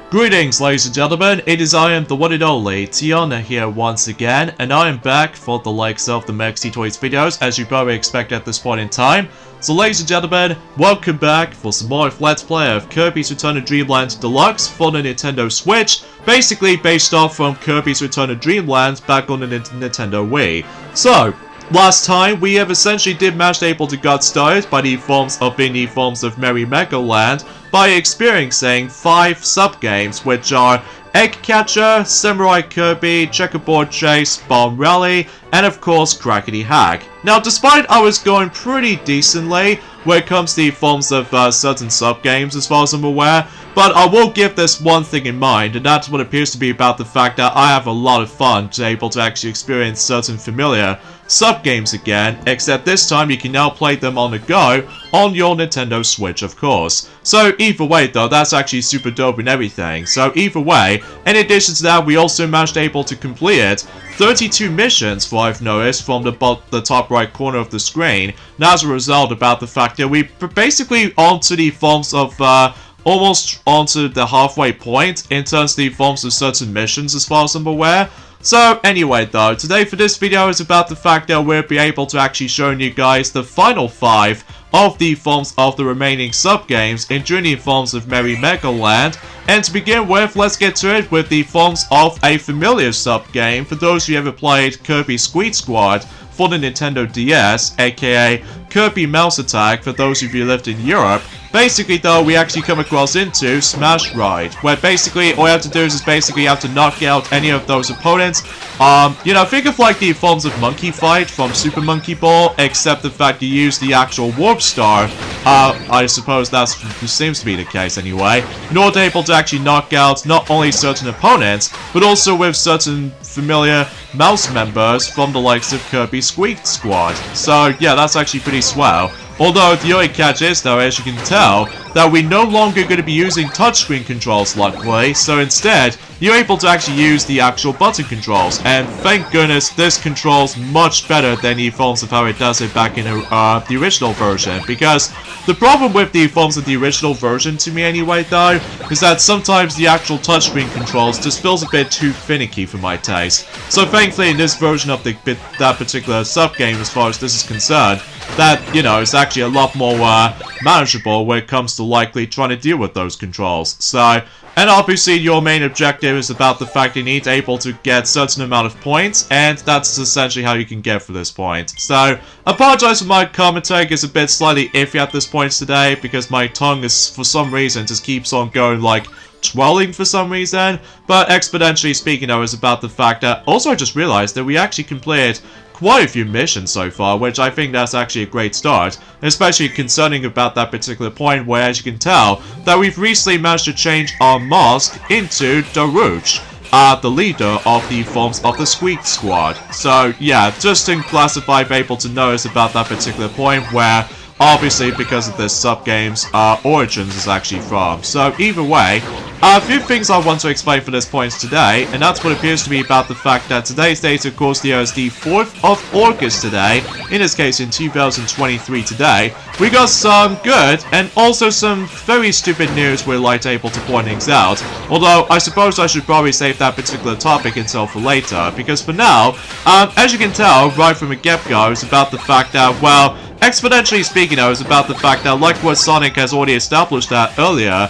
Greetings ladies and gentlemen, it is I am the one and only Tiana here once again, and I am back for the likes of the Maxi Toys videos, as you probably expect at this point in time. So ladies and gentlemen, welcome back for some more Let's Play of Kirby's Return to Dreamland Deluxe for the Nintendo Switch, basically based off from Kirby's Return to Dreamland back on the Nintendo Wii. So, last time, we have essentially did manage able to got started by the forms of being the forms of Merry Magoland by experiencing 5 sub-games, which are Egg Catcher, Samurai Kirby, Checkerboard Chase, Bomb Rally, and of course Crackety Hack. Now, despite I was going pretty decently when it comes to the forms of certain sub-games as far as I'm aware, but I will give this one thing in mind, and that's what appears to be about the fact that I have a lot of fun to able to actually experience certain familiar sub-games again, except this time you can now play them on the go on your Nintendo Switch, of course. So either way though, that's actually super dope and everything. So either way, in addition to that, we also managed able to complete 32 missions, for I've noticed, from the top right corner of the screen. And as a result, about the fact that we basically onto the forms of almost onto the halfway point in terms of the forms of certain missions as far as I'm aware. So anyway though, today for this video is about the fact that we'll be able to actually show you guys the final 5 of the forms of the remaining sub-games, including the forms of Merry Magoland. And to begin with, let's get to it with the forms of a familiar sub-game for those who ever played Kirby Squeak Squad for the Nintendo DS, aka Kirby Mouse Attack for those of you who lived in Europe. Basically though, we actually come across into Smash Ride, where basically all you have to do is basically you have to knock out any of those opponents. You know, think of like the forms of Monkey Fight from Super Monkey Ball, except the fact you use the actual Warp Star. I suppose that seems to be the case anyway, in order to be able to actually knock out not only certain opponents, but also with certain familiar mouse members from the likes of Kirby Squeak Squad. So yeah, that's actually pretty swell. Although the only catch is though, as you can tell, that we're no longer going to be using touchscreen controls luckily, so instead, you're able to actually use the actual button controls, and thank goodness this controls much better than the forms of how it does it back in the original version, because the problem with the forms of the original version, to me anyway though, is that sometimes the actual touchscreen controls just feels a bit too finicky for my taste. So thankfully in this version of that particular sub-game, as far as this is concerned, that, you know, is actually a lot more manageable when it comes to likely trying to deal with those controls. So, and obviously your main objective is about the fact you need to able to get certain amount of points, and that's essentially how you can get for this point. So, apologize for my commentary is a bit slightly iffy at this point today, because my tongue is, for some reason, just keeps on going like twirling for some reason. But exponentially speaking though, is about the fact that also I just realized that we actually completed quite a few missions so far, which I think that's actually a great start, especially concerning about that particular point where, as you can tell, that we've recently managed to change our mask into Deluxe, the leader of the forms of the Squeak Squad. So yeah, just to classify, able to notice about that particular point where obviously because of this sub-game's origins is actually from. So either way, a few things I want to explain for this point today, and that's what appears to be about the fact that today's date, of course, there is the 4th of August today, in this case in 2023 today. We got some good and also some very stupid news we're like able to point things out, although I suppose I should probably save that particular topic until for later, because for now, as you can tell right from the get-go, it's about the fact that, well, exponentially speaking though, is about the fact that, like what Sonic has already established that earlier,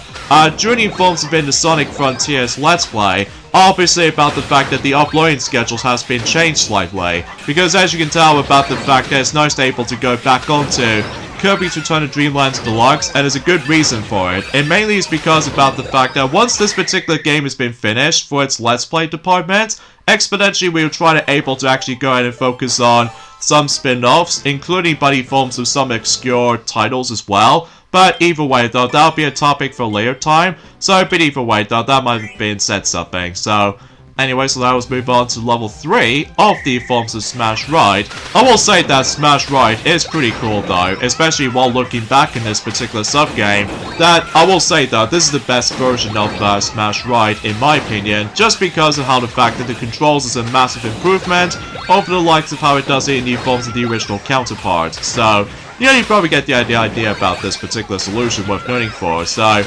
during the forms of the Sonic Frontiers Let's Play, obviously about the fact that the uploading schedules has been changed slightly, because as you can tell about the fact that it's nice to be able to go back onto Kirby's Return to Dreamland Deluxe, and there's a good reason for it. And mainly is because about the fact that once this particular game has been finished for its Let's Play department, exponentially we will try to able to actually go ahead and focus on some spin-offs, including buddy forms of some obscure titles as well. But either way though, that'll be a topic for a later time. So, but either way though, that might have been said something. So, anyway, so now let's move on to level 3 of the forms of Smash Ride. I will say that Smash Ride is pretty cool though, especially while looking back in this particular sub-game. That, I will say though, this is the best version of Smash Ride in my opinion, just because of how the fact that the controls is a massive improvement over the likes of how it does it in the forms of the original counterpart. So, yeah, you probably get the idea about this particular solution worth noting for. So,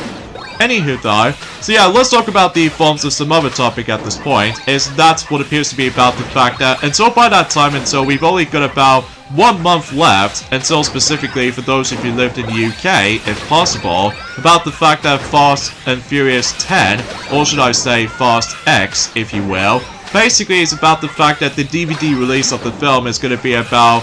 anywho though, so yeah, let's talk about the forms of some other topic at this point, is that's what appears to be about the fact that until by that time, until we've only got about 1 month left, until specifically for those of you who lived in the UK, if possible, about the fact that Fast and Furious 10, or should I say Fast X, if you will, basically it's about the fact that the DVD release of the film is going to be about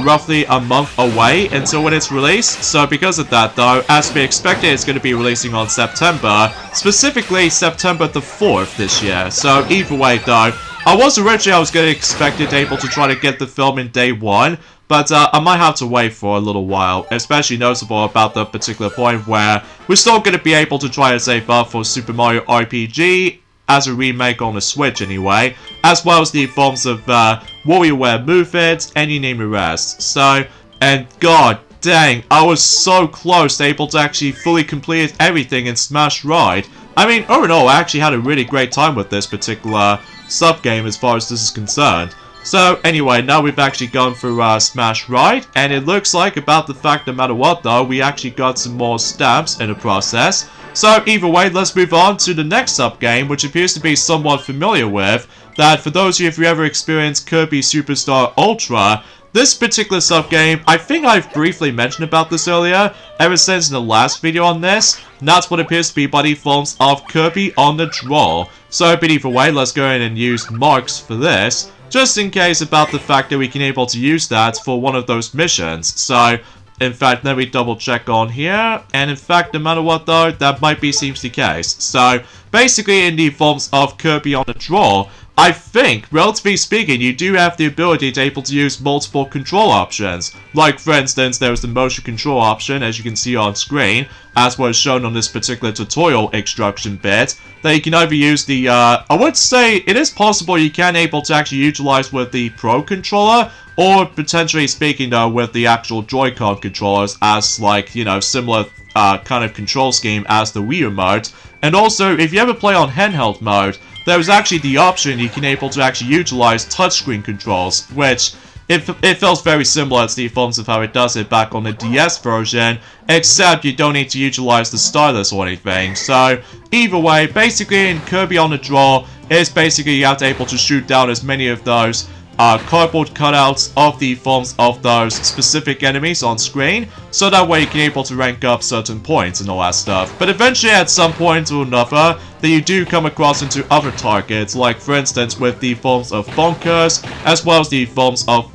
roughly a month away until when it's released. So because of that though, as we expected, it's going to be releasing on September, specifically September the 4th this year. So either way though, I was going to expect it able to try to get the film in day 1, but I might have to wait for a little while, especially noticeable about the particular point where we're still going to be able to try to save up for Super Mario RPG, as a remake on the Switch anyway, as well as the forms of WarioWare Move It, and you name the rest. So, and god dang, I was so close to able to actually fully complete everything in Smash Ride. I mean, overall, I actually had a really great time with this particular sub-game as far as this is concerned. So anyway, now we've actually gone through Smash Ride, and it looks like about the fact no matter what though, we actually got some more stamps in the process. So either way, let's move on to the next sub-game, which appears to be somewhat familiar with, that for those of you if you ever experienced Kirby Superstar Ultra, this particular sub-game, I think I've briefly mentioned about this earlier, ever since in the last video on this, and that's what appears to be by the forms of Kirby on the Draw. So but either way, let's go ahead and use marks for this, just in case about the fact that we can able to use that for one of those missions. So in fact, let me double check on here, and in fact, no matter what though, that might be seems the case. So basically in the forms of Kirby on the Draw, I think, relatively speaking, you do have the ability to able to use multiple control options. Like for instance, there's the motion control option, as you can see on screen, as was shown on this particular tutorial instruction bit, that you can either use the, I would say it is possible you can able to actually utilize with the Pro controller, or potentially speaking though with the actual Joy-Con controllers as like, you know, similar kind of control scheme as the Wii remote. And also, if you ever play on handheld mode, there's actually the option you can able to actually utilize touchscreen controls, which it feels very similar to the forms of how it does it back on the DS version, except you don't need to utilize the stylus or anything. So either way, basically in Kirby on the Draw, it's basically you have to able to shoot down as many of those cardboard cutouts of the forms of those specific enemies on screen, so that way you can able to rank up certain points and all that stuff. But eventually at some point or another, that you do come across into other targets, like for instance with the forms of Bonkers, as well as the forms of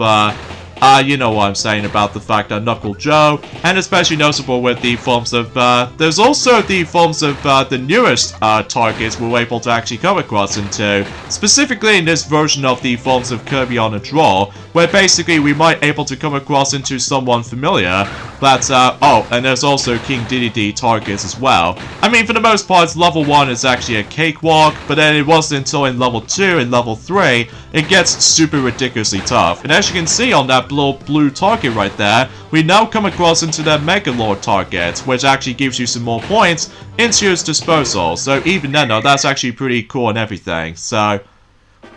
you know what I'm saying about the fact that Knuckle Joe, and especially noticeable with the forms of, there's also the forms of the newest targets we're able to actually come across into, specifically in this version of the forms of Kirby on a Draw, where basically we might able to come across into someone familiar, but, oh, and there's also King Dedede targets as well. I mean, for the most part, level 1 is actually a cakewalk, but then it wasn't until in level 2 and level 3, it gets super ridiculously tough. And as you can see on that little blue target right there, we now come across into the Magolor target, which actually gives you some more points into your disposal. So even then, though, that's actually pretty cool and everything. So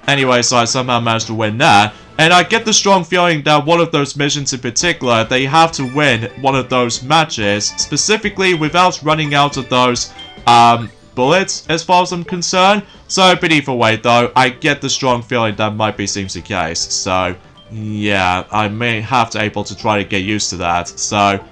anyway, so I somehow managed to win that. And I get the strong feeling that one of those missions in particular, they have to win one of those matches, specifically without running out of those bullets, as far as I'm concerned. So, but either way, though, I get the strong feeling that might be seems the case. So, yeah, I may have to able to try to get used to that. So,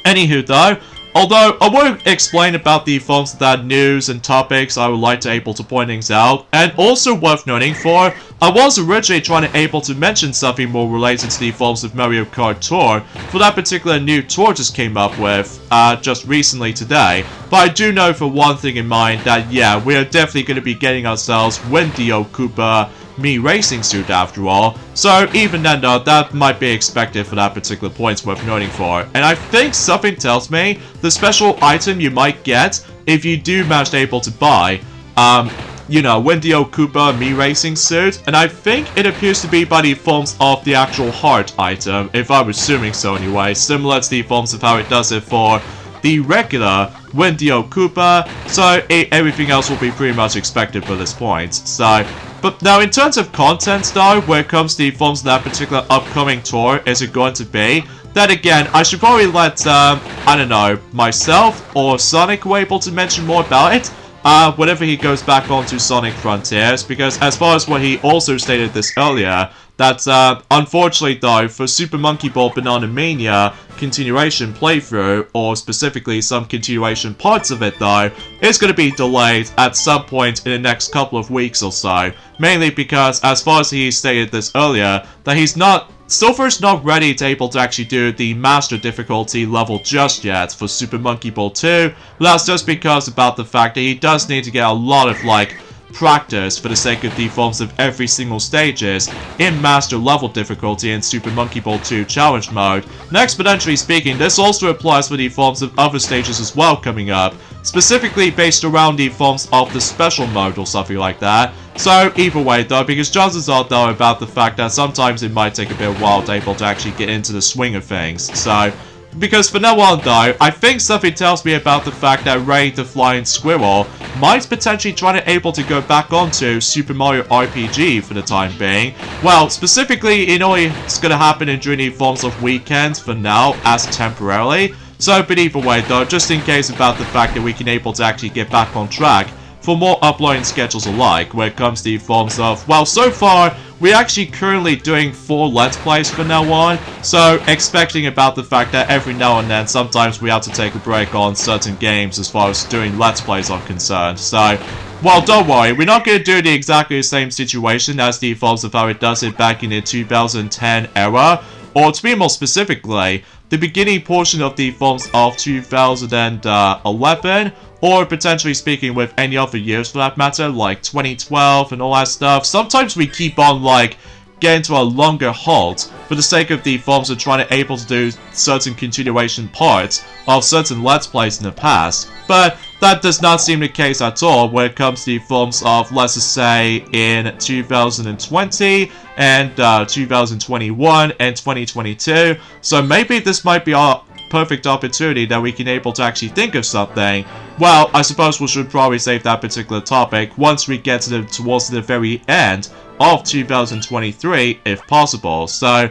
anywho, though, although I will explain about the forms of that news and topics I would like to able to point things out, and also worth noting for, I was originally trying to able to mention something more related to the forms of Mario Kart Tour for that particular new tour just came up with just recently today, but I do know for one thing in mind that yeah, we are definitely going to be getting ourselves Wendy-O Koopa Me Racing Suit after all, so even then though, that might be expected for that particular points worth noting for. And I think something tells me the special item you might get if you do manage to able to buy you know, Wendy-O Koopa Me Racing Suit, and I think it appears to be by the forms of the actual heart item, if I'm assuming so anyway, similar to the forms of how it does it for the regular Wendy-O Koopa, so everything else will be pretty much expected for this point. So, but now in terms of content though, where it comes to the forms of that particular upcoming tour, is it going to be? then again, I should probably let, I don't know, myself or Sonic were able to mention more about it. Whenever he goes back onto Sonic Frontiers, because as far as what he also stated this earlier, that, unfortunately though, for Super Monkey Ball Banana Mania continuation playthrough, or specifically some continuation parts of it though, is going to be delayed at some point in the next couple of weeks or so. Mainly because, as far as he stated this earlier, that he's not Silver's not ready to able to actually do the Master difficulty level just yet for Super Monkey Ball 2. That's just because about the fact that he does need to get a lot of, like, practice for the sake of the forms of every single stages in Master level difficulty in Super Monkey Ball 2 challenge mode. And exponentially speaking, this also applies for the forms of other stages as well coming up, specifically based around the forms of the special mode or something like that. So either way though, because chances are though about the fact that sometimes it might take a bit of while to able to actually get into the swing of things. So because for now on though, I think something tells me about the fact that Ray the Flying Squirrel might potentially try to able to go back onto Super Mario RPG for the time being. Well, specifically, it only is going to happen during the forms of weekends for now, as temporarily. So, but either way though, just in case about the fact that we can able to actually get back on track for more uploading schedules alike when it comes to the forms of, well, so far, we're actually currently doing 4 Let's Plays from now on, so expecting about the fact that every now and then, sometimes we have to take a break on certain games as far as doing Let's Plays are concerned. So, well, don't worry, we're not going to do the exactly the same situation as the forms of how it does it back in the 2010 era, or to be more specifically, the beginning portion of the forms of 2011, or potentially speaking with any other years for that matter, like 2012 and all that stuff. Sometimes we keep on, like, getting to a longer halt for the sake of the forms of trying to able to do certain continuation parts of certain Let's Plays in the past. But that does not seem the case at all when it comes to the forms of, let's just say, in 2020 and 2021 and 2022. So maybe this might be our perfect opportunity that we can able to actually think of something. Well, I suppose we should probably save that particular topic once we get to towards the very end of 2023, if possible. So,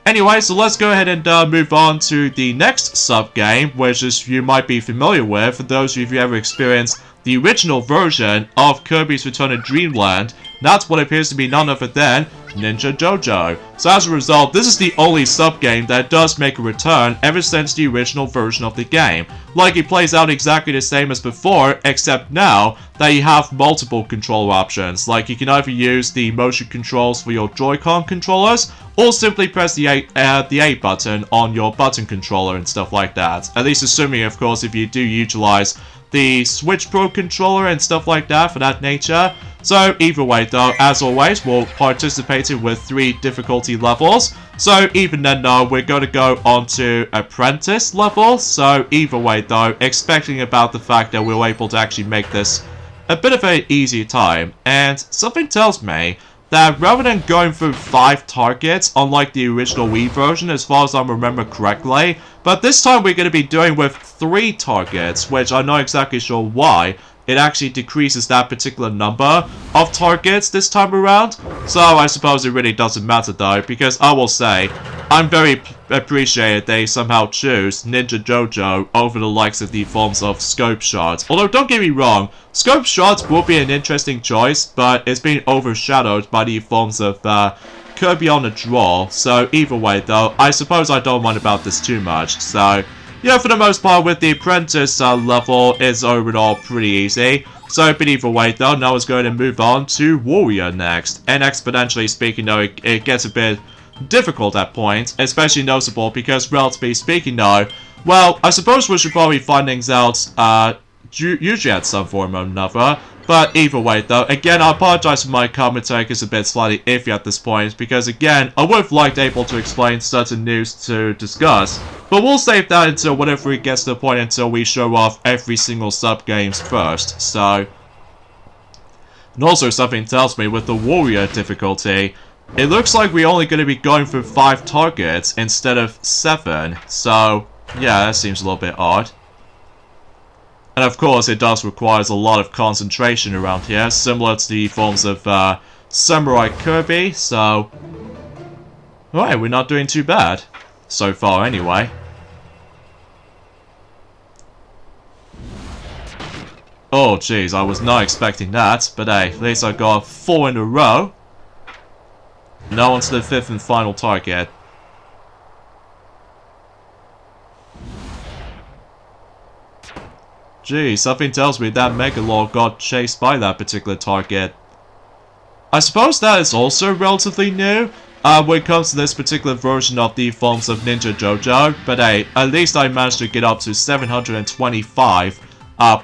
anyway, so let's go ahead and move on to the next sub-game, which is you might be familiar with, for those of you who ever experienced the original version of Kirby's Return to Dreamland. That's what appears to be none other than Ninja Dojo. So as a result, this is the only sub-game that does make a return ever since the original version of the game. Like, it plays out exactly the same as before, except now that you have multiple control options. Like, you can either use the motion controls for your Joy-Con controllers, or simply press the A button on your button controller and stuff like that. At least assuming, of course, if you do utilize the Switch Pro controller and stuff like that for that nature. So either way though, as always, we're participating with 3 difficulty levels. So even then though, we're going to go on to Apprentice level. So either way though, expecting about the fact that we're able to actually make this a bit of an easy time. And something tells me that rather than going through 5 targets, unlike the original Wii version, as far as I remember correctly, but this time we're going to be doing with 3 targets, which I'm not exactly sure why it actually decreases that particular number of targets this time around. So I suppose it really doesn't matter though, because I will say, I'm very appreciated they somehow choose Ninja Dojo over the likes of the forms of Scope Shots. Although don't get me wrong, Scope Shots will be an interesting choice, but it's been overshadowed by the forms of Kirby on the Draw. So either way though, I suppose I don't mind about this too much. So yeah, for the most part with the Apprentice level, it's overall pretty easy. So, but either way though, now it's going to move on to Warrior next. And exponentially speaking though, it gets a bit difficult at points, especially noticeable because relatively speaking though, well, I suppose we should probably find things out usually at some form or another. But either way though, again, I apologize for my commentary is a bit slightly iffy at this point, because again, I would have liked able to explain certain news to discuss, but we'll save that until whenever it gets to the point until we show off every single sub-games first, so. And also something tells me with the Warrior difficulty, it looks like we're only going to be going for 5 targets instead of 7, so yeah, that seems a little bit odd. And of course, it does require a lot of concentration around here, similar to the forms of Samurai Kirby, so. Alright, we're not doing too bad. So far, anyway. Oh, jeez, I was not expecting that. But hey, at least I got 4 in a row. Now on to the 5th and final target. Gee, something tells me that Magolor got chased by that particular target. I suppose that is also relatively new when it comes to this particular version of the forms of Ninja Dojo, but hey, at least I managed to get up to 725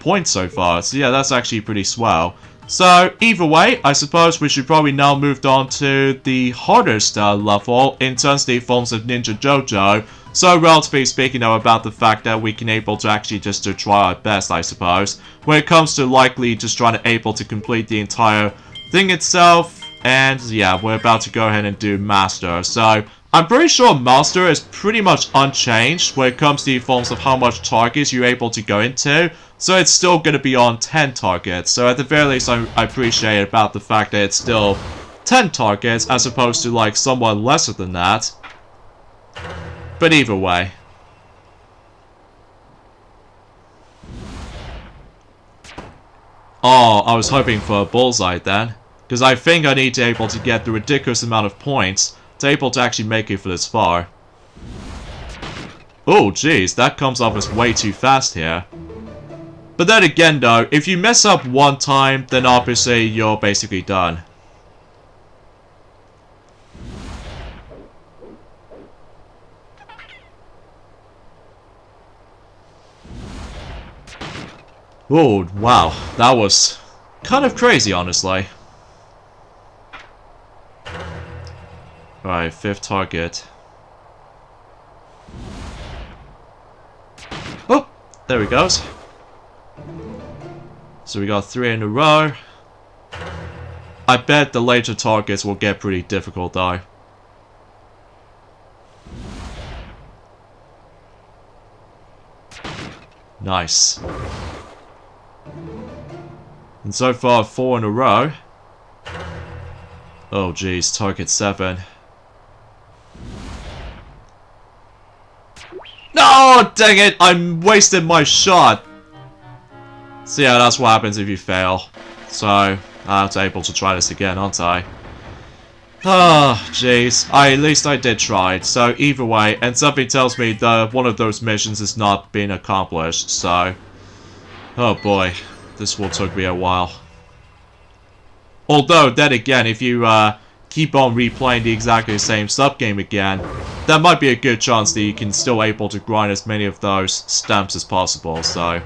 points so far, so yeah, that's actually pretty swell. So, either way, I suppose we should probably now move on to the hardest level in terms of the forms of Ninja Dojo. So, relatively speaking though, about the fact that we can able to actually just to try our best, I suppose, when it comes to likely just trying to able to complete the entire thing itself. And yeah, we're about to go ahead and do Master. So, I'm pretty sure Master is pretty much unchanged when it comes to the forms of how much targets you're able to go into. So it's still going to be on 10 targets. So at the very least, I appreciate about the fact that it's still 10 targets as opposed to like somewhat lesser than that. But either way. Oh, I was hoping for a bullseye then. Because I think I need to be able to get the ridiculous amount of points to be able to actually make it for this far. Oh, jeez, that comes off as way too fast here. But then again though, if you mess up one time, then obviously you're basically done. Oh, wow, that was kind of crazy, honestly. Alright, 5th target. Oh, there he goes. So we got 3 in a row. I bet the later targets will get pretty difficult though. Nice. And so far 4 in a row. Oh geez, target 7. No, dang it! I wasted my shot. So yeah, that's what happens if you fail. So, I was able to try this again, aren't I? Ah, jeez. At least I did try it. So, either way, and something tells me that one of those missions is not being accomplished, so... Oh boy, this will take me a while. Although, then again, if you keep on replaying the exactly same sub-game again, that might be a good chance that you can still able to grind as many of those stamps as possible, so...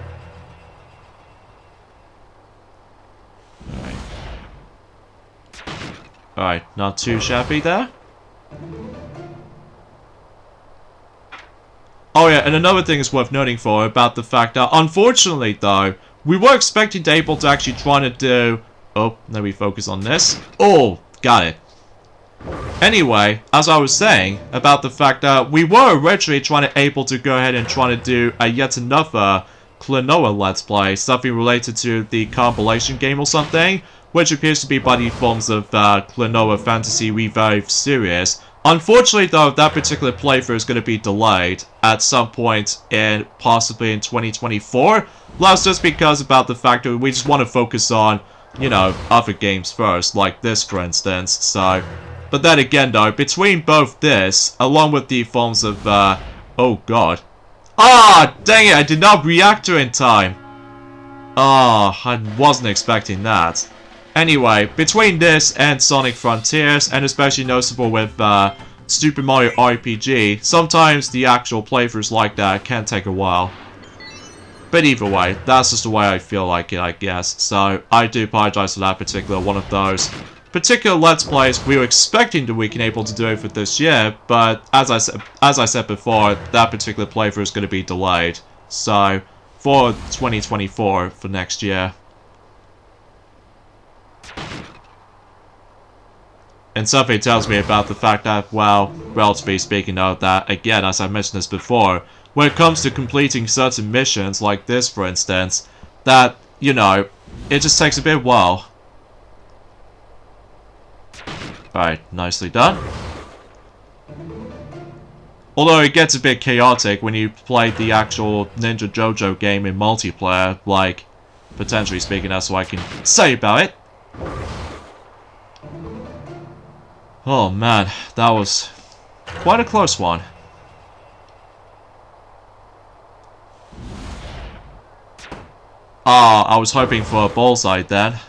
Alright, not too shabby there. Oh yeah, and another thing is worth noting for about the fact that, unfortunately though, we were expecting to able to actually try to do... Oh, let me focus on this. Oh, got it. Anyway, as I was saying, about the fact that we were originally trying to able to go ahead and try to do a yet another Klonoa Let's Play, something related to the compilation game or something, which appears to be by the forms of Klonoa Fantasy Revive series. Unfortunately though, that particular playthrough is going to be delayed at some point in possibly in 2024. That's just because about the fact that we just want to focus on, you know, other games first, like this for instance, so... But then again though, between both this, along with the forms of, oh god. Ah, dang it, I did not react to it in time. Ah, I wasn't expecting that. Anyway, between this and Sonic Frontiers, and especially noticeable with Super Mario RPG, sometimes the actual playthroughs like that can take a while. But either way, that's just the way I feel like it, I guess. So, I do apologize for that particular one of those particular Let's Plays we were expecting that we can able to do it for this year, but as I said before, that particular playthrough is going to be delayed. So, for 2024, for next year. And something tells me about the fact that, well, relatively speaking of that, again, as I mentioned this before, when it comes to completing certain missions, like this for instance, that, you know, it just takes a bit while. Alright, nicely done. Although it gets a bit chaotic when you play the actual Ninja Dojo game in multiplayer, like, potentially speaking, that's what I can say about it. Oh man, that was quite a close one. Ah, I was hoping for a bullseye then.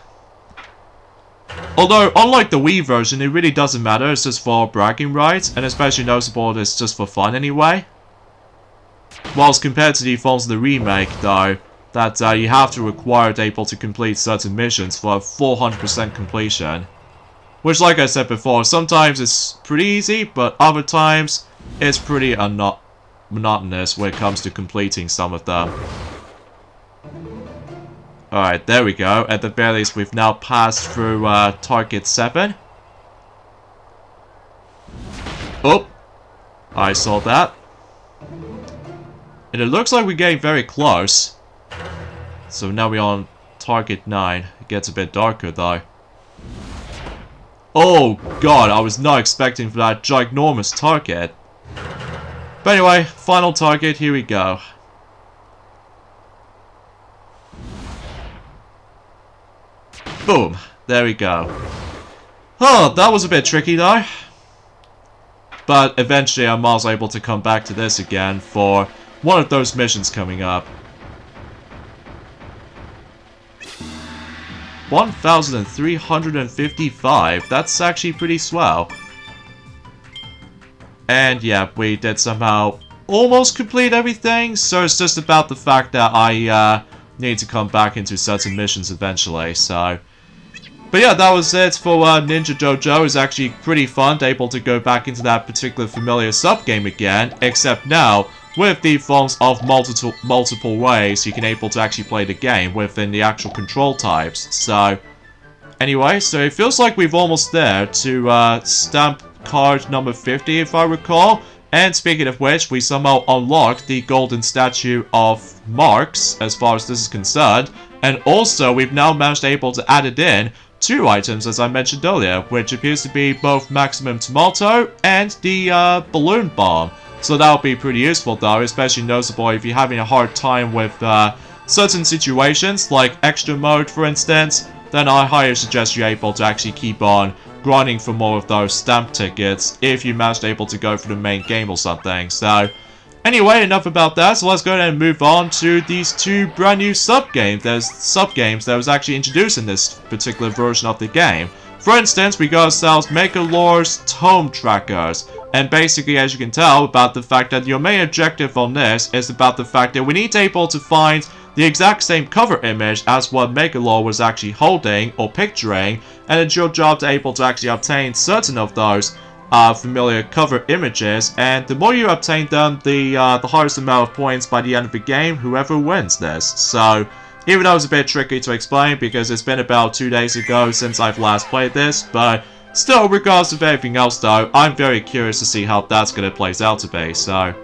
Although, unlike the Wii version, it really doesn't matter, it's just for bragging rights, and especially noticeable it's just for fun anyway. Whilst compared to the forms of the remake, though, that you have to require able to complete certain missions for a 400% completion. Which, like I said before, sometimes it's pretty easy, but other times it's pretty monotonous when it comes to completing some of them. Alright, there we go. At the very least, we've now passed through target 7. Oh! I saw that. And it looks like we're getting very close. So now we're on target 9. It gets a bit darker though. Oh god, I was not expecting for that ginormous target. But anyway, final target, here we go. Boom, there we go. Oh, that was a bit tricky though. But eventually I was able to come back to this again for one of those missions coming up. 1,355, that's actually pretty swell. And yeah, we did somehow almost complete everything, so it's just about the fact that I need to come back into certain missions eventually, so... But yeah, that was it for Ninja Dojo. It's actually pretty fun to able to go back into that particular familiar sub-game again, except now, with the forms of multiple ways you can able to actually play the game within the actual control types. So, anyway, so it feels like we've almost there to stamp card number 50 if I recall. And speaking of which, we somehow unlocked the golden statue of Marks as far as this is concerned. And also, we've now managed to able to add it in 2 items, as I mentioned earlier, which appears to be both Maximum Tomato and the Balloon Bomb. So that'll be pretty useful though, especially noticeable if you're having a hard time with certain situations, like extra mode for instance, then I highly suggest you're able to actually keep on grinding for more of those stamp tickets if you managed able to go for the main game or something. So anyway, enough about that, so let's go ahead and move on to these 2 brand new sub-games. There's sub-games that was actually introduced in this particular version of the game. For instance, we got ourselves Magolor's Tome Trackers. And basically, as you can tell, about the fact that your main objective on this is about the fact that we need to be able to find the exact same cover image as what Magolor was actually holding or picturing, and it's your job to be able to actually obtain certain of those familiar cover images, and the more you obtain them, the highest amount of points by the end of the game, whoever wins this. So, even though it's a bit tricky to explain because it's been about 2 days ago since I've last played this, but still, regardless of everything else though, I'm very curious to see how that's going to play out to be, so...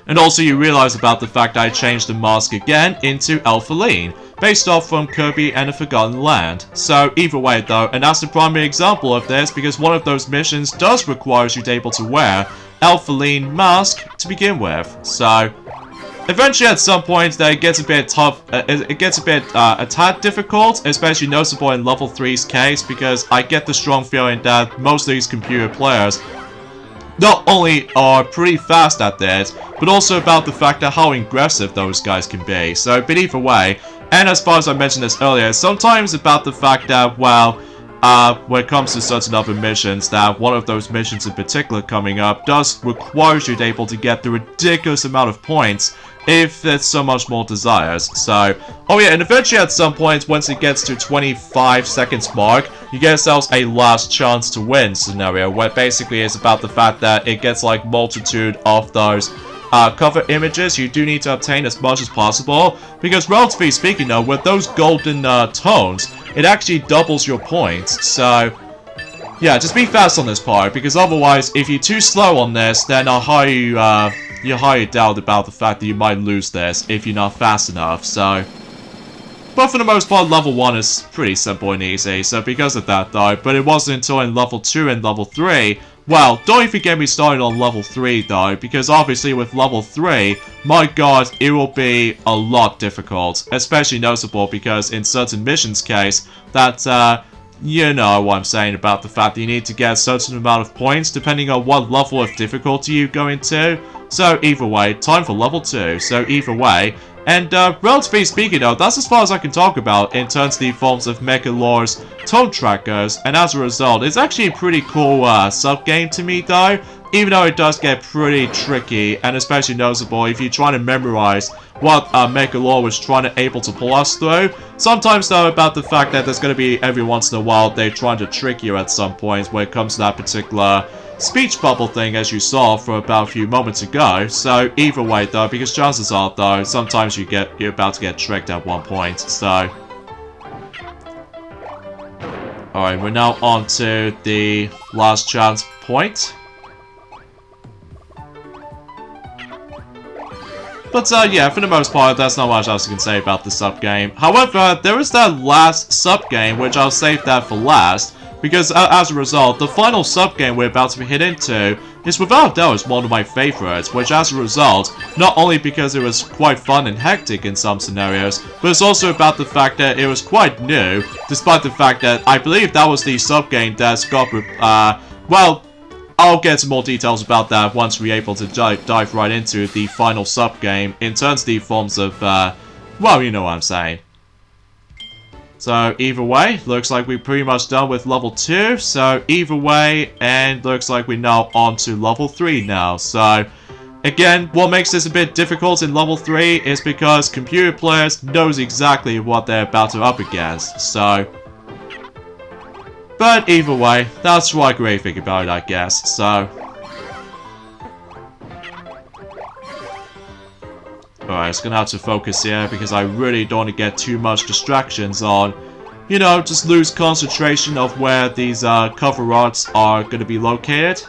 And also you realize about the fact I changed the mask again into Elfaline, based off from Kirby and the Forgotten Land. So either way though, and that's the primary example of this because one of those missions does require you to be able to wear Elfaline mask to begin with, so... Eventually, at some point, that it gets a bit tough. It gets a bit a tad difficult, especially noticeable in level 3's case, because I get the strong feeling that most of these computer players not only are pretty fast at this, but also about the fact that how aggressive those guys can be. So, but either way, and as far as I mentioned this earlier, sometimes about the fact that, well, when it comes to certain other missions, that one of those missions in particular coming up does require you to be able to get the ridiculous amount of points if there's so much more desires. So, oh yeah, and eventually at some point, once it gets to 25 seconds mark, you get yourselves a last chance to win scenario, where basically it's about the fact that it gets like multitude of those cover images you do need to obtain as much as possible, because relatively speaking though, with those golden tones, it actually doubles your points, so yeah, just be fast on this part, because otherwise, if you're too slow on this, then I'll highly doubt about the fact that you might lose this if you're not fast enough, so... But for the most part, level 1 is pretty simple and easy, so because of that though, but it wasn't until in level 2 and level 3 Well, don't even get me started on level 3 though, because obviously with level 3, my god, it will be a lot difficult. Especially noticeable because in certain missions case, that, you know what I'm saying about the fact that you need to get a certain amount of points depending on what level of difficulty you go into. So either way, time for level 2. So either way, and relatively speaking though, that's as far as I can talk about in terms of the forms of Magolor's Tome trackers, and as a result, it's actually a pretty cool sub-game to me though, even though it does get pretty tricky, and especially noticeable if you're trying to memorize what Magolor was trying to able to pull us through. Sometimes though, about the fact that there's going to be every once in a while they're trying to trick you at some point when it comes to that particular speech bubble thing as you saw for about a few moments ago. So either way though, because chances are though, sometimes you're about to get tricked at one point, so. Alright, we're now on to the last chance point. But yeah, for the most part, there's not much else I can say about the sub-game. However, there is that last sub-game, which I'll save that for last, because as a result, the final sub-game we're about to hit into is without doubt one of my favorites, which as a result, not only because it was quite fun and hectic in some scenarios, but it's also about the fact that it was quite new, despite the fact that I believe that was the sub-game that got, well, I'll get some more details about that once we're able to dive right into the final sub-game in terms of the forms of, well, you know what I'm saying. So, either way, looks like we're pretty much done with level 2, so either way, and looks like we're now on to level 3 now, so. Again, what makes this a bit difficult in level 3 is because computer players knows exactly what they're about to up against, so. But either way, that's what I really think about it, I guess, so. Alright, just gonna have to focus here because I really don't want to get too much distractions on, you know, just lose concentration of where these cover arts are gonna be located.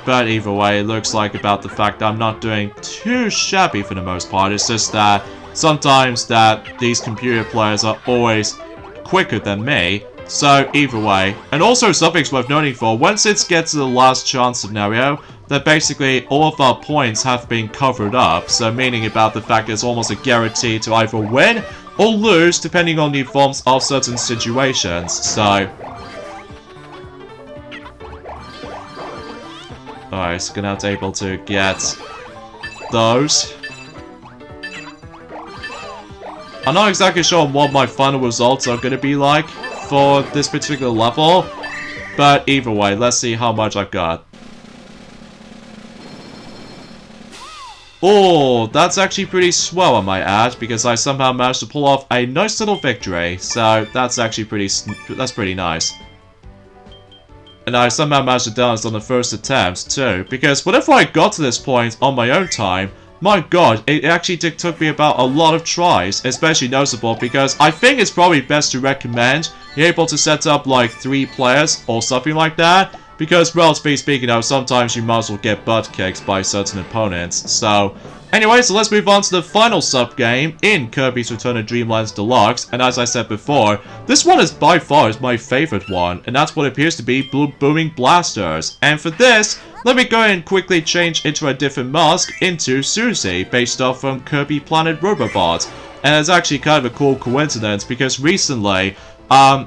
But either way, it looks like about the fact that I'm not doing too shabby for the most part. It's just that sometimes that these computer players are always quicker than me. So either way, and also something's worth noting for, once it gets to the last chance scenario, that basically all of our points have been covered up, so meaning about the fact it's almost a guarantee to either win or lose depending on the forms of certain situations, so. Alright, so gonna have to able to get those. I'm not exactly sure what my final results are gonna be like for this particular level, but either way, let's see how much I've got. Oh, that's actually pretty swell, I might add, because I somehow managed to pull off a nice little victory, so that's actually pretty nice. And I somehow managed to do this on the first attempt, too, because whenever I got to this point on my own time, my god, it actually took me about a lot of tries, especially noticeable because I think it's probably best to recommend you're able to set up like 3 players or something like that, because relatively speaking though, sometimes you might as well get butt kicked by certain opponents. So, anyway, so let's move on to the final sub-game in Kirby's Return to Dreamland's Deluxe, and as I said before, this one is by far my favorite one, and that's what appears to be Booming Blasters. And for this, let me go ahead and quickly change into a different mask into Susie, based off from Kirby Planet Robobot. And it's actually kind of a cool coincidence because recently,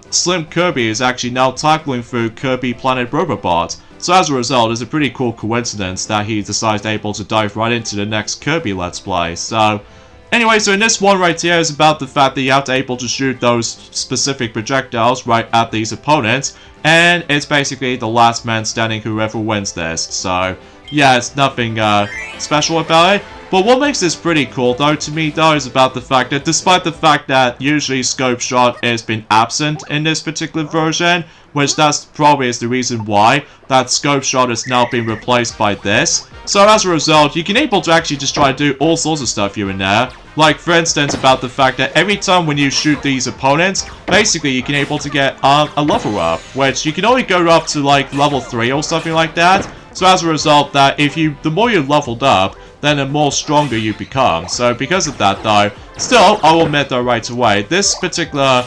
Slim Kirby is actually now tackling through Kirby Planet Robobot. So as a result, it's a pretty cool coincidence that he decided able to dive right into the next Kirby Let's Play. So, anyway, so in this one right here is about the fact that you have to able to shoot those specific projectiles right at these opponents. And it's basically the last man standing whoever wins this. So, yeah, it's nothing special about it. But what makes this pretty cool, though, to me, though, is about the fact that despite the fact that usually Scope Shot has been absent in this particular version, which that's probably is the reason why that Scope Shot has now been replaced by this. So as a result, you can able to actually just try to do all sorts of stuff here and there. Like, for instance, about the fact that every time when you shoot these opponents, basically you can able to get a level up, which you can only go up to like level 3 or something like that. So as a result, that the more you're leveled up, then the more stronger you become. So because of that though, still, I will admit though right away, this particular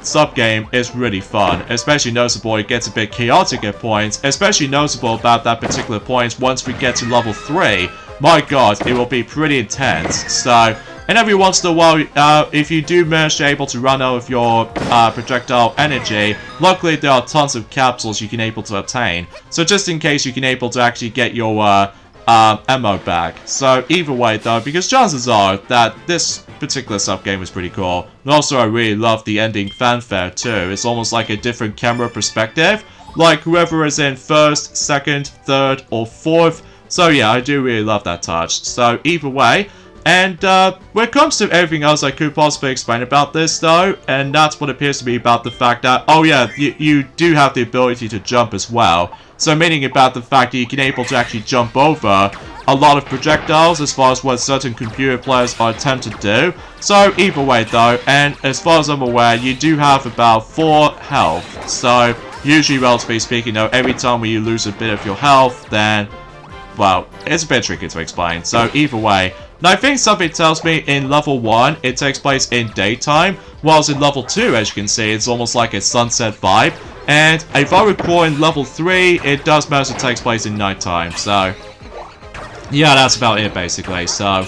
sub-game is really fun. Especially noticeable, it gets a bit chaotic at points. Especially noticeable about that particular point once we get to level 3. My god, it will be pretty intense. So, and every once in a while, if you do manage to able to run out of your projectile energy, luckily there are tons of capsules you can able to obtain. So just in case you can able to actually get your ammo back. So either way though, because chances are that this particular sub-game is pretty cool. And also I really love the ending fanfare too. It's almost like a different camera perspective. Like whoever is in first, second, third, or fourth. So yeah, I do really love that touch. So either way. And when it comes to everything else I could possibly explain about this though, and that's what appears to be about the fact that, oh yeah, you do have the ability to jump as well. So meaning about the fact that you can able to actually jump over a lot of projectiles as far as what certain computer players are attempting to do. So either way though, and as far as I'm aware, you do have about 4 health. So usually relatively speaking though, every time when you lose a bit of your health, then, well, it's a bit tricky to explain. So either way. Now I think something tells me in level 1 it takes place in daytime, whilst in level 2 as you can see it's almost like a sunset vibe, and if I recall in level 3 it does mostly take place in nighttime, so yeah, that's about it basically. So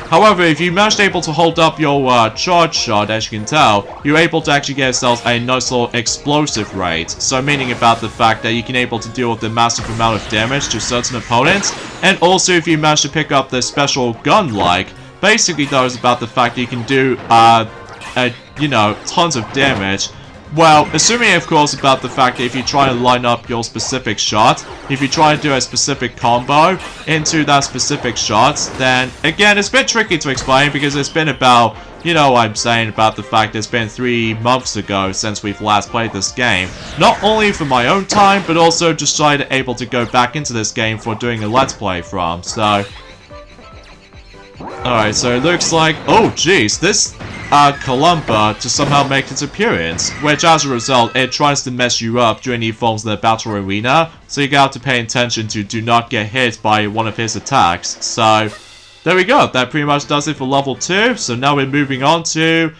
however, if you manage to able to hold up your charge shot, as you can tell, you're able to actually get yourself a nice little explosive rate. So meaning about the fact that you can able to deal with a massive amount of damage to certain opponents. And also if you manage to pick up the special gun-like, basically though is about the fact that you can do, you know, tons of damage. Well, assuming of course about the fact that if you try to line up your specific shot, if you try to do a specific combo into that specific shot, then again it's a bit tricky to explain because it's been about, you know what I'm saying about the fact it's been 3 months ago since we've last played this game. Not only for my own time, but also just trying to able to go back into this game for doing a let's play from, so. Alright, so it looks like, oh jeez, this Columba to somehow make its appearance, which as a result, it tries to mess you up during the forms of the battle arena, so you got to pay attention to do not get hit by one of his attacks. So, there we go, that pretty much does it for level 2, so now we're moving on to,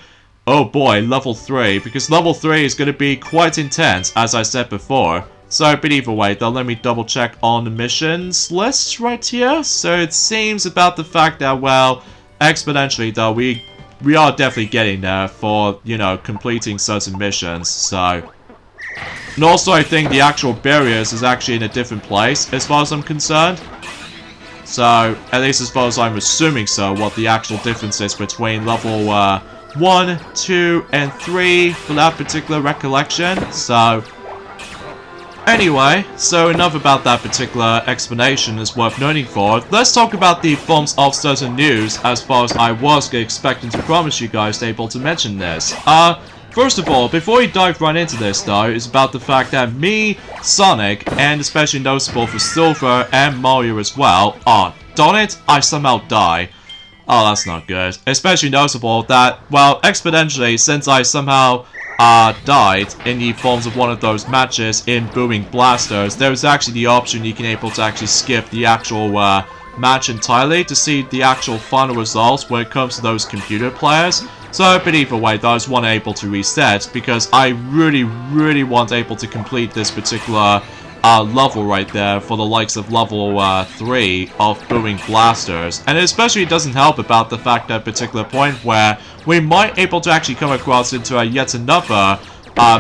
oh boy, level 3, because level 3 is going to be quite intense, as I said before. So, but either way, though, let me double check on the missions list right here. So it seems about the fact that, well, exponentially, though, we are definitely getting there for, you know, completing certain missions, so. And also, I think the actual barriers is actually in a different place, as far as I'm concerned. So, at least as far as I'm assuming so, what the actual difference is between level 1, 2, and 3 for that particular recollection, so. Anyway, so enough about that particular explanation is worth noting for. Let's talk about the forms of certain news as far as I was expecting to promise you guys able to mention this. First of all, before we dive right into this though, is about the fact that me, Sonic, and especially noticeable for Silver and Mario as well, darn it, I somehow die. Oh, that's not good. Especially noticeable that, well, exponentially, since I somehow died in the forms of one of those matches in Booming Blasters, there's actually the option you can able to actually skip the actual match entirely to see the actual final results when it comes to those computer players. So, but either way, I was one able to reset because I really want able to complete this particular level right there for the likes of level 3 of Booming Blasters. And especially it doesn't help about the fact that particular point where we might able to actually come across into yet another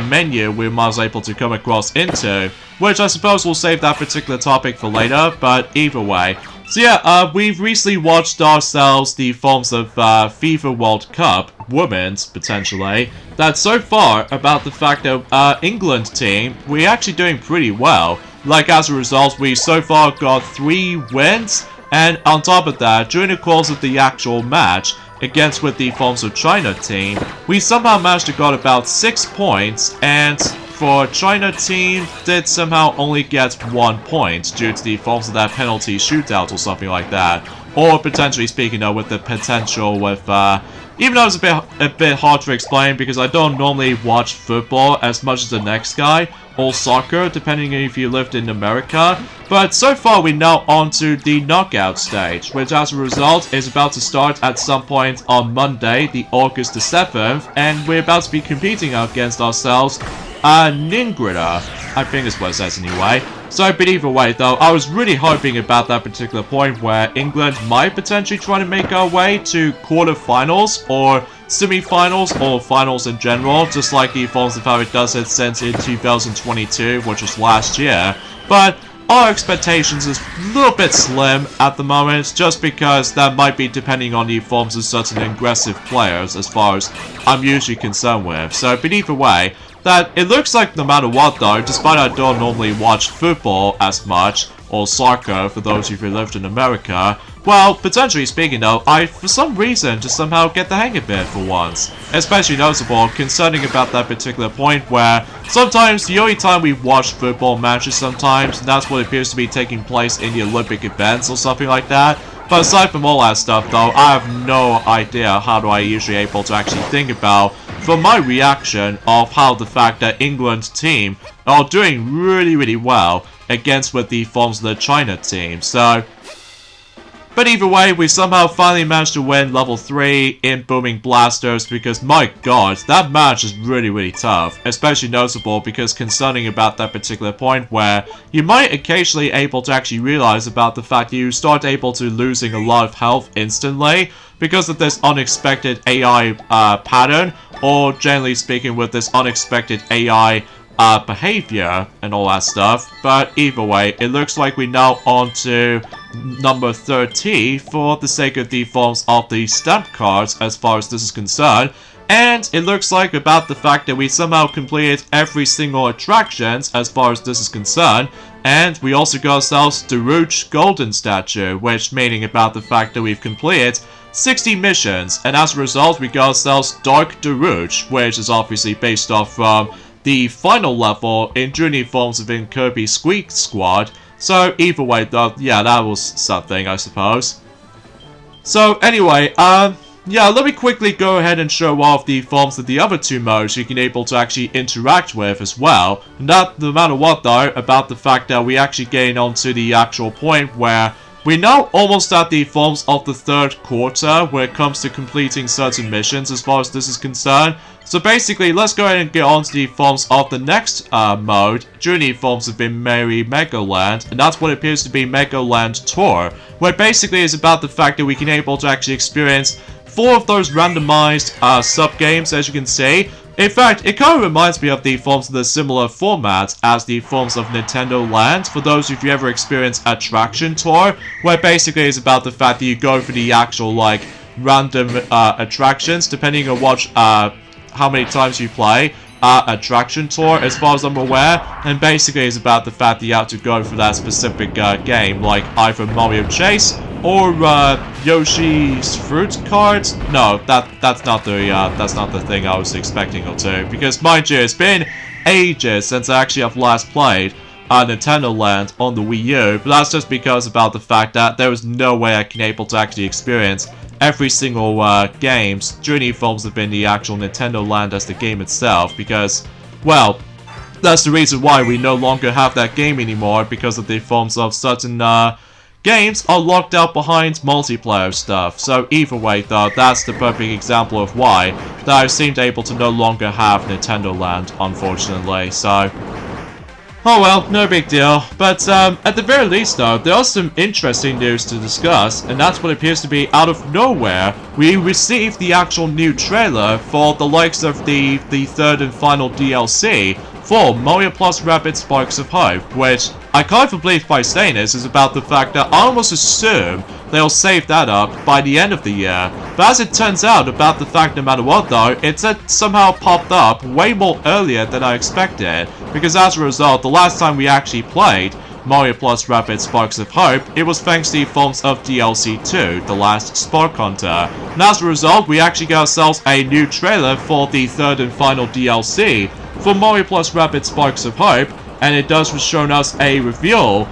menu we might be able to come across into, which I suppose we'll save that particular topic for later, but either way. So yeah, we've recently watched ourselves the forms of FIFA World Cup, women's potentially, that so far about the fact that England team, we're actually doing pretty well. Like as a result, we so far got 3 wins, and on top of that, during the course of the actual match, against with the forms of China team, we somehow managed to got about 6 points, and for China team did somehow only get 1 point due to the forms of that penalty shootout or something like that. Or potentially speaking though with the potential with even though it's a bit hard to explain because I don't normally watch football as much as the next guy, or soccer, depending on if you lived in America. But so far we're now on to the knockout stage, which as a result is about to start at some point on Monday, the August the 7th, and we're about to be competing against ourselves, Ningrida, I think is what it says anyway. So, but either way though, I was really hoping about that particular point where England might potentially try to make our way to quarterfinals, or semi-finals, or finals in general, just like the forms of how it does it since in 2022, which was last year. But our expectations is a little bit slim at the moment, just because that might be depending on the forms of certain aggressive players as far as I'm usually concerned with. So, but either way, that it looks like no matter what though, despite I don't normally watch football as much, or soccer for those of you who lived in America, well, potentially speaking though, I for some reason just somehow get the hang of it for once. Especially notable concerning about that particular point where sometimes the only time we watch football matches sometimes, and that's what appears to be taking place in the Olympic events or something like that. But aside from all that stuff though, I have no idea how do I usually able to actually think about from my reaction of how the fact that England's team are doing really well against with the forms of the China team. So, but either way, we somehow finally managed to win level 3 in Booming Blasters because my god, that match is really tough. Especially notable because concerning about that particular point where you might occasionally able to actually realize about the fact that you start able to losing a lot of health instantly because of this unexpected AI pattern, or generally speaking with this unexpected AI behavior and all that stuff. But either way, it looks like we're now on to number 30 for the sake of the forms of the stamp cards as far as this is concerned. And it looks like about the fact that we somehow completed every single attractions as far as this is concerned. And we also got ourselves the Rouge Golden Statue, which meaning about the fact that we've completed 60 missions. And as a result, we got ourselves Dark de Rouge, which is obviously based off from the final level in junior forms within Kirby Squeak Squad. So either way though, yeah, that was something I suppose. So anyway, yeah, let me quickly go ahead and show off the forms of the other two modes you can able to actually interact with as well. And that, no matter what though, about the fact that we actually gain onto the actual point where we're now almost at the forms of the third quarter when it comes to completing certain missions as far as this is concerned. So basically, let's go ahead and get on to the forms of the next mode. Junior forms have been Merry Magoland, and that's what appears to be Magoland Tour, where basically is about the fact that we can able to actually experience 4 of those randomized sub-games, as you can see. In fact, it kind of reminds me of the forms of the similar formats as the forms of Nintendo Land, for those of you ever experienced Attraction Tour, where basically it's about the fact that you go for the actual, like, random attractions, depending on what, how many times you play Attraction Tour, as far as I'm aware, and basically it's about the fact that you have to go for that specific game, like either Mario Chase or Yoshi's Fruit Cards. No, that's not the thing I was expecting or to, because mind you, it's been ages since I actually have last played Nintendo Land on the Wii U, but that's just because about the fact that there was no way I can able to actually experience every single games during forms within the actual Nintendo Land as the game itself, because, well, that's the reason why we no longer have that game anymore, because of the forms of certain games are locked out behind multiplayer stuff. So either way though, that's the perfect example of why that I seemed able to no longer have Nintendo Land, unfortunately. So oh well, no big deal. But at the very least though, there are some interesting news to discuss, and that's what appears to be out of nowhere. We received the actual new trailer for the likes of the third and final DLC for Mario Plus Rabbids Sparks of Hope, which I can't believe by saying this is about the fact that I almost assume they'll save that up by the end of the year. But as it turns out, about the fact no matter what though, it's somehow popped up way more earlier than I expected, because as a result, the last time we actually played Mario Plus Rabbids Sparks of Hope, it was thanks to the forms of DLC 2, The Last Spark Hunter. And as a result, we actually got ourselves a new trailer for the third and final DLC for Mario Plus Rabbids Sparks of Hope, and it does show us a reveal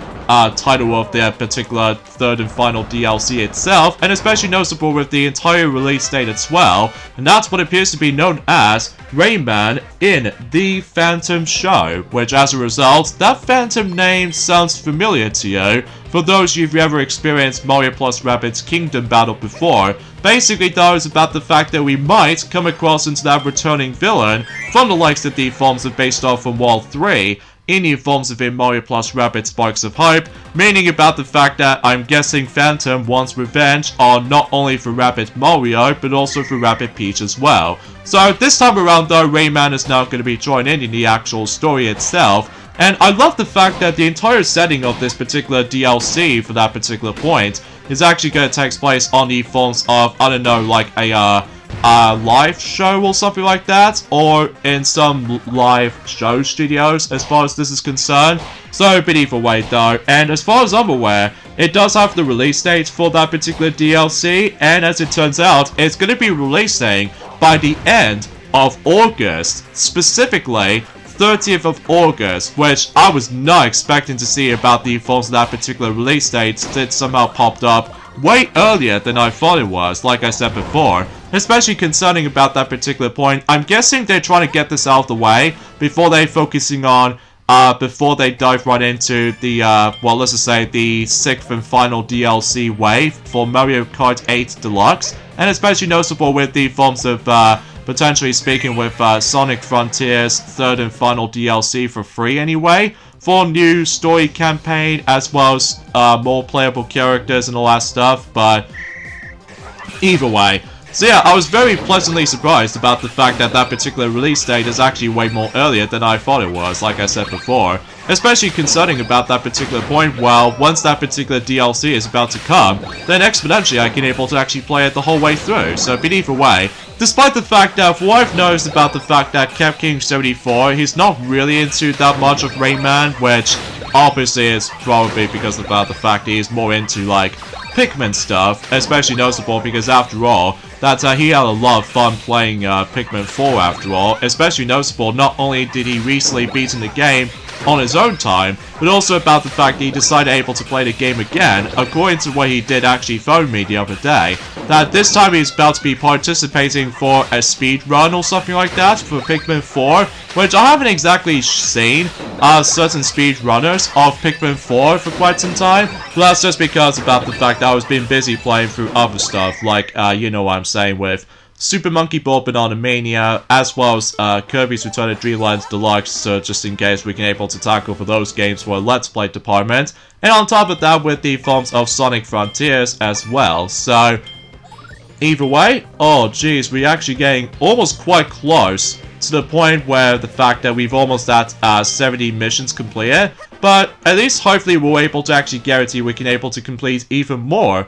title of their particular third and final DLC itself, and especially noticeable with the entire release date as well, and that's what appears to be known as Rayman in the Phantom Show, which as a result, that Phantom name sounds familiar to you. For those of you who've ever experienced Mario plus Rabbids Kingdom Battle before, basically though it's about the fact that we might come across into that returning villain from the likes of the forms of based off from World 3, in the forms of in Mario plus Rabbids Sparks of Hope, meaning about the fact that I'm guessing Phantom wants revenge on not only for Rabbid Mario, but also for Rabbid Peach as well. So this time around though, Rayman is now going to be joining in the actual story itself, and I love the fact that the entire setting of this particular DLC for that particular point is actually going to take place on the forms of, I don't know, like a live show or something like that, or in some live show studios as far as this is concerned. So, but either way though, and as far as I'm aware, it does have the release date for that particular DLC, and as it turns out, it's going to be releasing by the end of August, specifically 30th of August, which I was not expecting to see about the forms of that particular release date that somehow popped up way earlier than I thought it was, like I said before. Especially concerning about that particular point, I'm guessing they're trying to get this out of the way before they focusing on, before they dive right into the, well, let's just say the 6th and final DLC wave for Mario Kart 8 Deluxe, and especially noticeable with the forms of, potentially speaking with Sonic Frontiers 3rd and final DLC for free anyway, for new story campaign as well as more playable characters and all that stuff, but either way. So yeah, I was very pleasantly surprised about the fact that that particular release date is actually way more earlier than I thought it was, like I said before. Especially concerning about that particular point, well, once that particular DLC is about to come, then exponentially I can able to actually play it the whole way through. So, but either way, despite the fact that, for what I've noticed about the fact that KevKing74, he's not really into that much of Rayman, which obviously is probably because about the fact that he's more into, like, Pikmin stuff, especially noticeable because after all, that he had a lot of fun playing Pikmin 4 after all, especially noticeable not only did he recently beat in the game on his own time, but also about the fact that he decided able to play the game again, according to what he did actually phone me the other day, that this time he's about to be participating for a speed run or something like that for Pikmin 4, which I haven't exactly seen certain speed runners of Pikmin 4 for quite some time, but that's just because about the fact that I was being busy playing through other stuff, like, you know what I'm saying, with Super Monkey Ball Banana Mania, as well as Kirby's Return to Dreamland Deluxe, so just in case we can able to tackle for those games for a Let's Play department, and on top of that with the forms of Sonic Frontiers as well, so either way, oh geez, we're actually getting almost quite close to the point where the fact that we've almost at 70 missions completed, but at least hopefully we're able to actually guarantee we can able to complete even more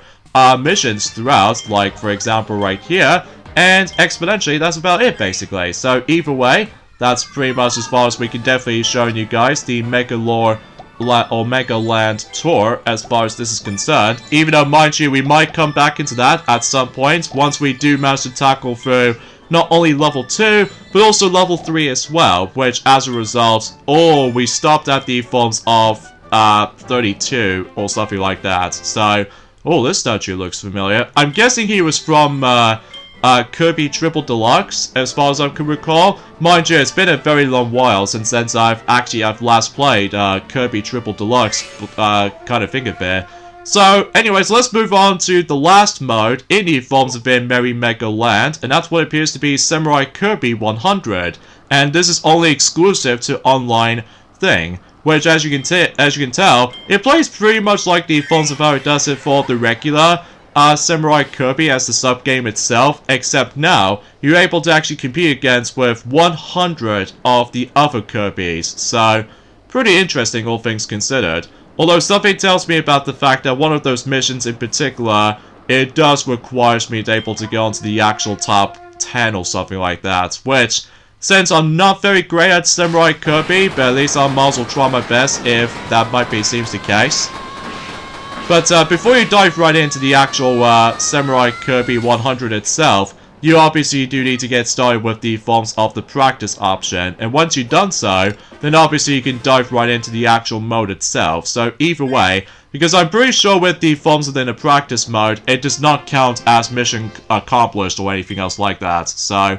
missions throughout, like for example right here, and exponentially that's about it basically. So either way, that's pretty much as far as we can definitely show you guys the Magolor or Magoland Tour as far as this is concerned, even though mind you we might come back into that at some point once we do manage to tackle through not only level 2, but also level 3 as well, which as a result, we stopped at the forms of 32 or something like that. So, this statue looks familiar. I'm guessing he was from Kirby Triple Deluxe, as far as I can recall. Mind you, it's been a very long while since I've last played Kirby Triple Deluxe kind of thing a bit. So, anyways, let's move on to the last mode in the forms of in Merry Magoland, and that's what appears to be Samurai Kirby 100. And this is only exclusive to online thing, which as you can tell, it plays pretty much like the forms of how it does it for the regular Samurai Kirby as the sub-game itself, except now you're able to actually compete against with 100 of the other Kirbys. So, pretty interesting all things considered. Although something tells me about the fact that one of those missions in particular, it does require me to be able to go onto the actual top 10 or something like that, which, since I'm not very great at Samurai Kirby, but at least I might as well try my best if that seems the case. But before you dive right into the actual Samurai Kirby 100 itself, you obviously do need to get started with the forms of the practice option. And once you've done so, then obviously you can dive right into the actual mode itself. So either way, because I'm pretty sure with the forms within the practice mode, it does not count as mission accomplished or anything else like that. So,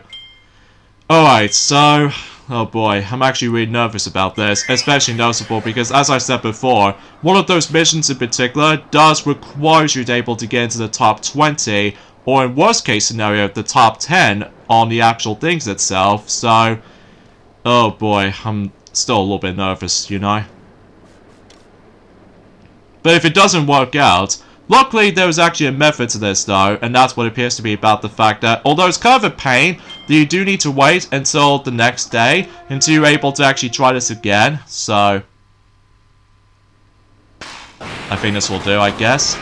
alright, so, oh boy, I'm actually really nervous about this, especially noticeable because as I said before, one of those missions in particular does require you to be able to get into the top 20, or in worst case scenario, the top 10 on the actual things itself, so, oh boy, I'm still a little bit nervous, you know. But if it doesn't work out, luckily there is actually a method to this though, and that's what appears to be about the fact that, although it's kind of a pain, that you do need to wait until the next day until you're able to actually try this again, so I think this will do, I guess.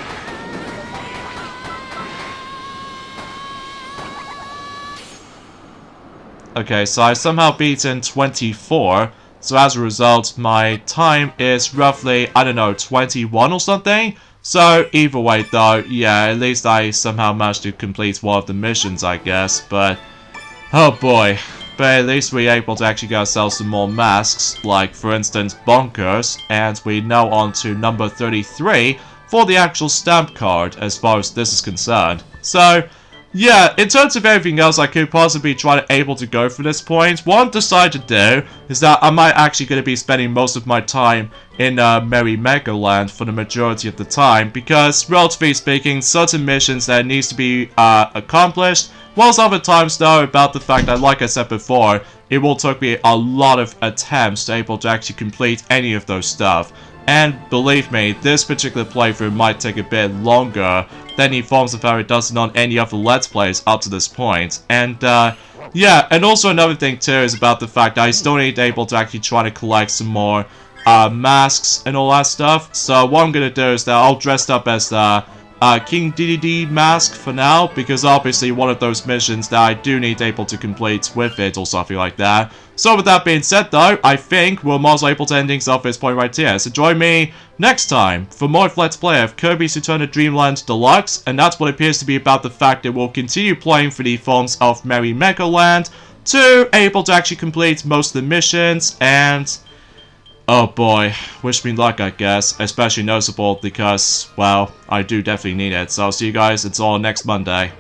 Okay, so I've somehow beaten 24, so as a result, my time is roughly, I don't know, 21 or something? So, either way though, yeah, at least I somehow managed to complete one of the missions, I guess, but oh boy. But at least we're able to actually get ourselves some more masks, like, for instance, Bonkers, and we're now on to number 33 for the actual stamp card, as far as this is concerned. So, yeah, in terms of everything else I could possibly try to able to go for this point, what I've decided to do is that I might actually going to be spending most of my time in Merry Magoland for the majority of the time, because, relatively speaking, certain missions that needs to be accomplished, whilst other times though, about the fact that, like I said before, it will take me a lot of attempts to able to actually complete any of those stuff. And believe me, this particular playthrough might take a bit longer than he forms of how it does on any other Let's Plays up to this point. And, yeah, and also another thing too is about the fact that I still need to able to actually try to collect some more masks and all that stuff. So what I'm gonna do is that I'll dress up as King DDD mask for now, because obviously one of those missions that I do need able to complete with it or something like that. So with that being said though, I think we're most able to end things off this point right here. So join me next time for more Let's Play of Kirby's Return to Dreamland Deluxe, and that's what appears to be about the fact that we'll continue playing for the forms of Merry Magoland to able to actually complete most of the missions, and oh boy, wish me luck I guess, especially noticeable because, well, I do definitely need it. So I'll see you guys, it's all next Monday.